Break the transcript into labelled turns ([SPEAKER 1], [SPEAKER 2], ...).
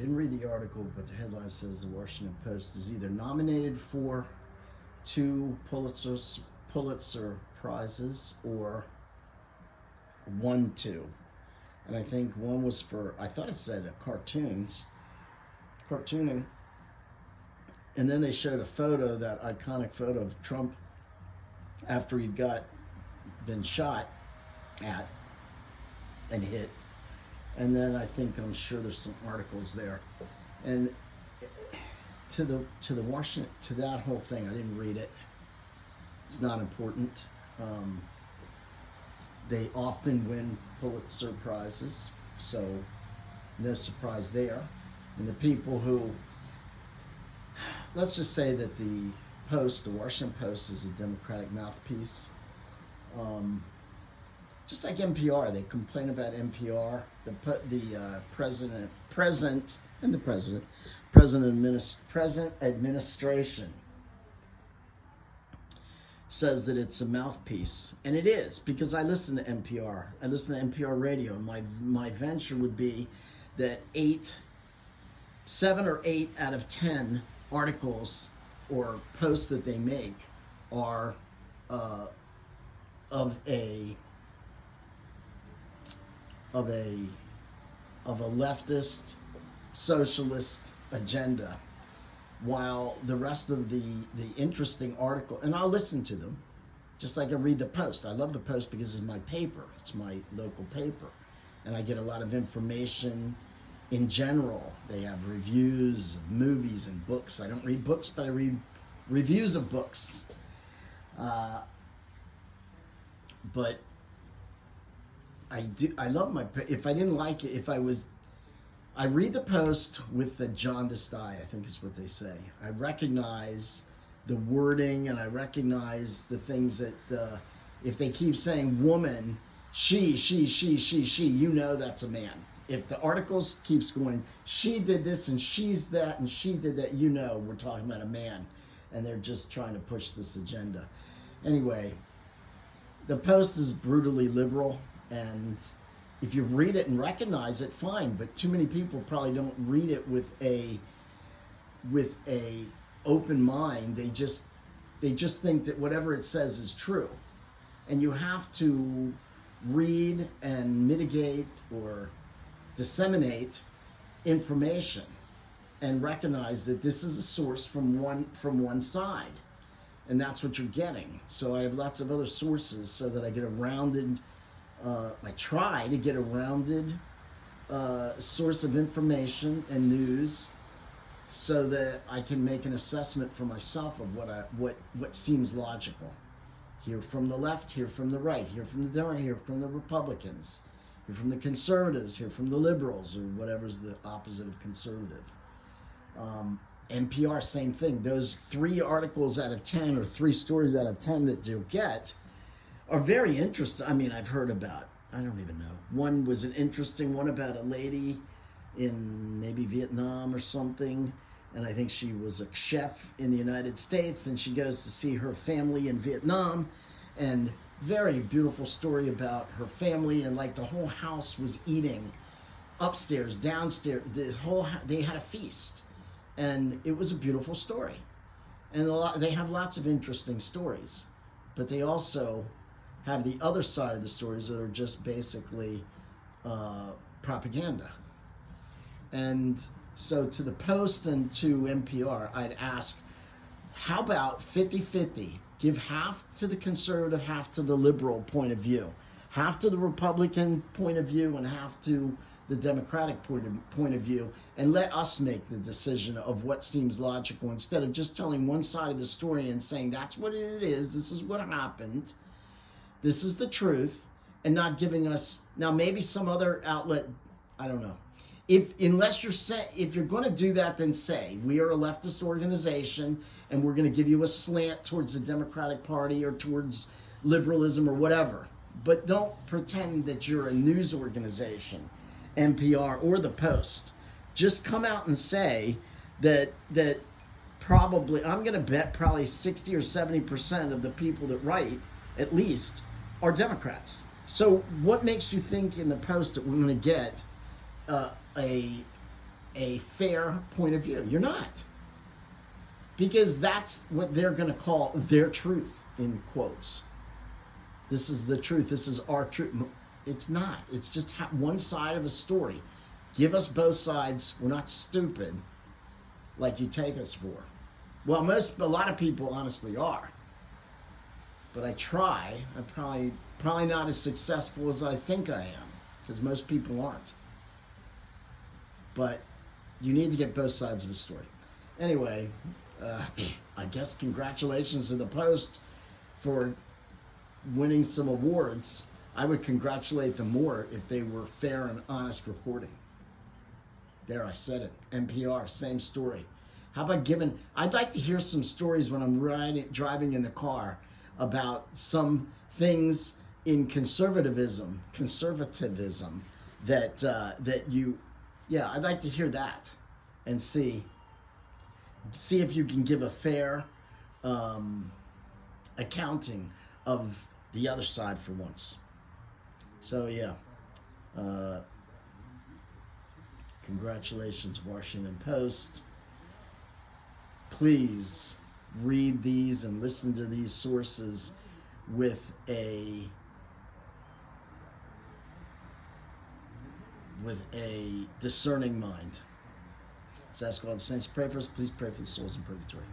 [SPEAKER 1] didn't read the article, but the headline says the Washington Post is either nominated for 2 Pulitzer prizes or won 2. And I think one was for, I thought it said cartooning. And then they showed a photo, that iconic photo of Trump after he'd been shot at and hit. And then I'm sure there's some articles there. And to the Washington, to that whole thing, I didn't read it. It's not important. They often win Pulitzer prizes, so no surprise there. And the people who, let's just say that the Washington Post, is a Democratic mouthpiece. Just like NPR, they complain about NPR. The present administration says that it's a mouthpiece, and it is, because I listen to NPR. I listen to NPR radio, and my venture would be that 7 or 8 out of 10 articles or posts that they make are of a leftist socialist agenda, while the rest of the interesting article, and I'll listen to them, just like I read the Post. I love the Post because it's my paper. It's my local paper, and I get a lot of information in general. They have reviews of movies and books. I don't read books, but I read reviews of books. But I love if I didn't like it, I read the Post with the jaundiced eye, I think is what they say. I recognize the wording, and I recognize the things that, if they keep saying woman, she, you know that's a man. If the articles keeps going, she did this and she's that and she did that, you know we're talking about a man, and they're just trying to push this agenda. Anyway, the Post is brutally liberal, and if you read it and recognize it, fine. But too many people probably don't read it with a open mind. They just think that whatever it says is true, and you have to read and mitigate or disseminate information and recognize that this is a source from one side, and that's what you're getting. So I have lots of other sources so that I get a rounded. I try to get a rounded source of information and news, so that I can make an assessment for myself of what seems logical. Hear from the left, hear from the right, hear from the Democrats, hear from the Republicans, hear from the conservatives, hear from the liberals, or whatever's the opposite of conservative. NPR, same thing. Those 3 articles out of 10 or 3 stories out of 10 that you'll get are very interesting. I mean, I've heard about, I don't even know. One was an interesting one about a lady in maybe Vietnam or something, and I think she was a chef in the United States, and she goes to see her family in Vietnam, and very beautiful story about her family, and like the whole house was eating upstairs, downstairs, they had a feast, and it was a beautiful story. And they have lots of interesting stories, but they also have the other side of the stories that are just basically propaganda. And so to the Post and to NPR, I'd ask, how about 50-50? Give half to the conservative, half to the liberal point of view, half to the Republican point of view, and half to the Democratic point of view, and let us make the decision of what seems logical, instead of just telling one side of the story and saying that's what it is, this is what happened, this is the truth, and not giving us, now maybe some other outlet, I don't know. If you're going to do that, then say, we are a leftist organization, and we're going to give you a slant towards the Democratic Party or towards liberalism or whatever. But don't pretend that you're a news organization, NPR or the Post. Just come out and say that probably, I'm going to bet probably 60 or 70% of the people that write, at least, are Democrats. So what makes you think in the Post that we're going to get a a fair point of view. You're not. Because that's what they're going to call their truth, in quotes. This is the truth. This is our truth. It's not. It's just one side of a story. Give us both sides. We're not stupid like you take us for. Well, a lot of people honestly are. But I try. I'm probably not as successful as I think I am, because most people aren't. But you need to get both sides of a story. Anyway, I guess congratulations to the Post for winning some awards. I would congratulate them more if they were fair and honest reporting. There, I said it. NPR, same story. How about I'd like to hear some stories when I'm driving in the car about some things in conservatism that I'd like to hear that and see if you can give a fair accounting of the other side for once. So yeah, congratulations, Washington Post. Please read these and listen to these sources with a discerning mind. Let's ask all the saints to pray for us. Please pray for the souls in purgatory.